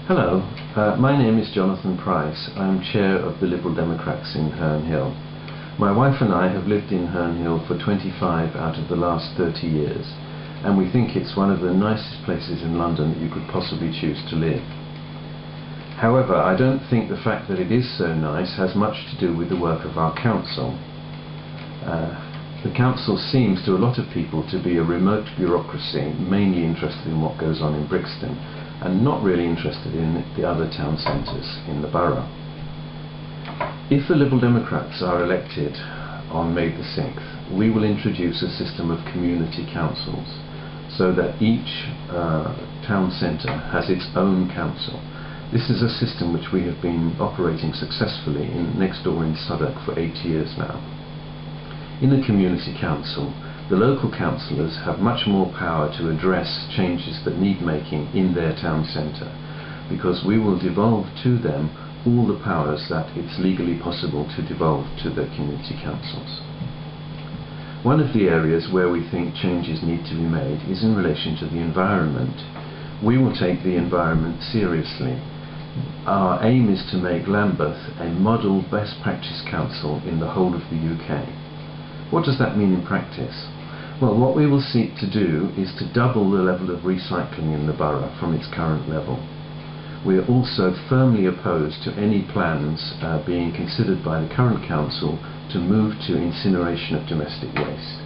Hello, my name is Jonathan Price. I am chair of the Liberal Democrats in Herne Hill. My wife and I have lived in Herne Hill for 25 out of the last 30 years, and we think it's one of the nicest places in London that you could possibly choose to live. However, I don't think the fact that it is so nice has much to do with the work of our council. The council seems to a lot of people to be a remote bureaucracy, mainly interested in what goes on in Brixton, and not really interested in the other town centres in the borough. If the Liberal Democrats are elected on May the 6th, we will introduce a system of community councils so that each town centre has its own council. This is a system which we have been operating successfully next door in Southwark for 8 years now. In the community council, the local councillors have much more power to address changes that need making in their town centre, because we will devolve to them all the powers that it's legally possible to devolve to the community councils. One of the areas where we think changes need to be made is in relation to the environment. We will take the environment seriously. Our aim is to make Lambeth a model best practice council in the whole of the UK. What does that mean in practice? Well, what we will seek to do is to double the level of recycling in the borough from its current level. We are also firmly opposed to any plans being considered by the current council to move to incineration of domestic waste.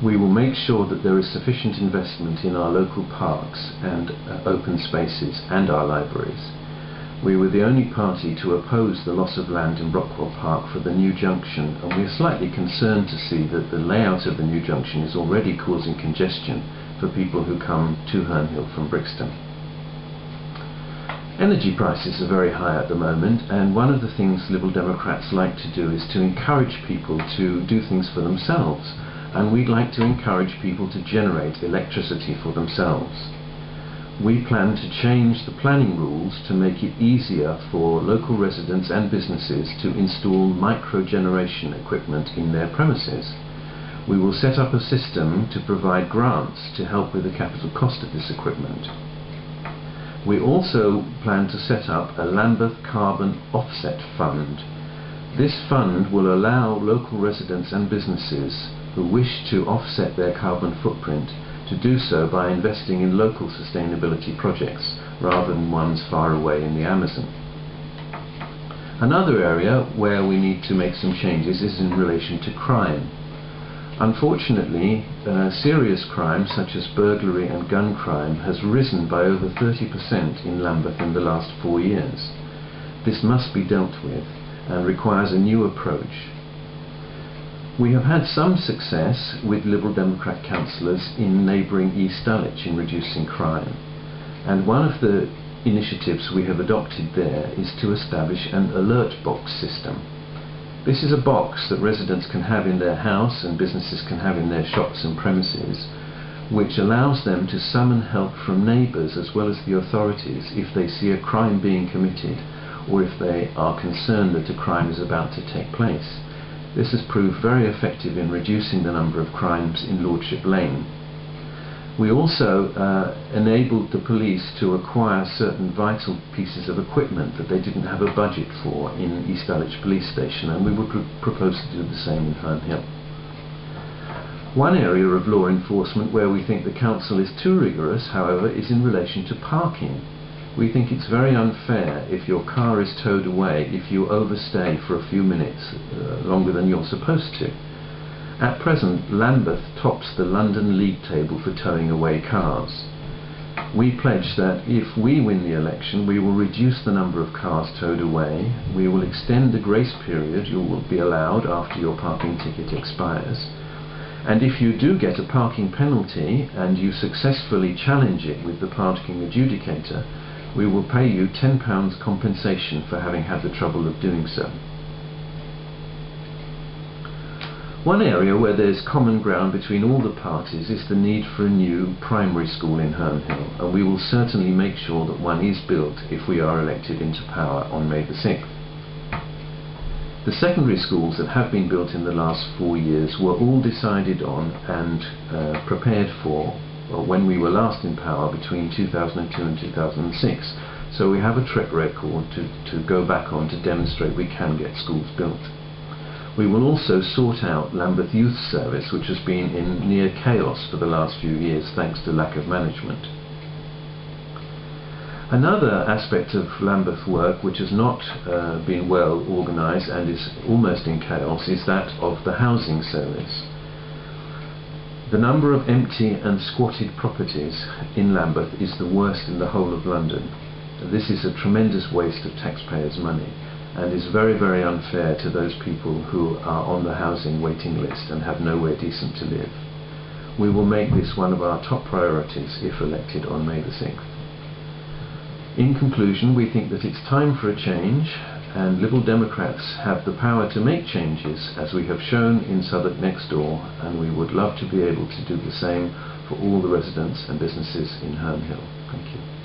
We will make sure that there is sufficient investment in our local parks and open spaces and our libraries. We were the only party to oppose the loss of land in Brockwell Park for the new junction, and we are slightly concerned to see that the layout of the new junction is already causing congestion for people who come to Herne Hill from Brixton. Energy prices are very high at the moment, and one of the things Liberal Democrats like to do is to encourage people to do things for themselves, and we'd like to encourage people to generate electricity for themselves. We plan to change the planning rules to make it easier for local residents and businesses to install micro-generation equipment in their premises. We will set up a system to provide grants to help with the capital cost of this equipment. We also plan to set up a Lambeth Carbon Offset Fund. This fund will allow local residents and businesses who wish to offset their carbon footprint to do so by investing in local sustainability projects rather than ones far away in the Amazon. Another area where we need to make some changes is in relation to crime. Unfortunately, serious crime such as burglary and gun crime has risen by over 30% in Lambeth in the last 4 years. This must be dealt with and requires a new approach. We have had some success with Liberal Democrat councillors in neighbouring East Dulwich in reducing crime, and one of the initiatives we have adopted there is to establish an alert box system. This is a box that residents can have in their house and businesses can have in their shops and premises, which allows them to summon help from neighbours as well as the authorities if they see a crime being committed or if they are concerned that a crime is about to take place. This has proved very effective in reducing the number of crimes in Lordship Lane. We also enabled the police to acquire certain vital pieces of equipment that they didn't have a budget for in East Dulwich Police Station, and we would propose to do the same in Herne Hill. One area of law enforcement where we think the council is too rigorous, however, is in relation to parking. We think it's very unfair if your car is towed away if you overstay for a few minutes longer than you're supposed to. At present, Lambeth tops the London league table for towing away cars. We pledge that if we win the election, we will reduce the number of cars towed away, we will extend the grace period you will be allowed after your parking ticket expires, and if you do get a parking penalty and you successfully challenge it with the parking adjudicator, we will pay you £10 compensation for having had the trouble of doing so. One area where there's common ground between all the parties is the need for a new primary school in Herne Hill, and we will certainly make sure that one is built if we are elected into power on May the 6th. The secondary schools that have been built in the last 4 years were all decided on and prepared for when we were last in power between 2002 and 2006. So we have a track record to go back on to demonstrate we can get schools built. We will also sort out Lambeth Youth Service, which has been in near chaos for the last few years thanks to lack of management. Another aspect of Lambeth work which has not been well organised and is almost in chaos is that of the housing service. The number of empty and squatted properties in Lambeth is the worst in the whole of London. This is a tremendous waste of taxpayers' money and is very, very unfair to those people who are on the housing waiting list and have nowhere decent to live. We will make this one of our top priorities if elected on May the 6th. In conclusion, we think that it's time for a change, and Liberal Democrats have the power to make changes, as we have shown in Southwark next door, and we would love to be able to do the same for all the residents and businesses in Herne Hill. Thank you.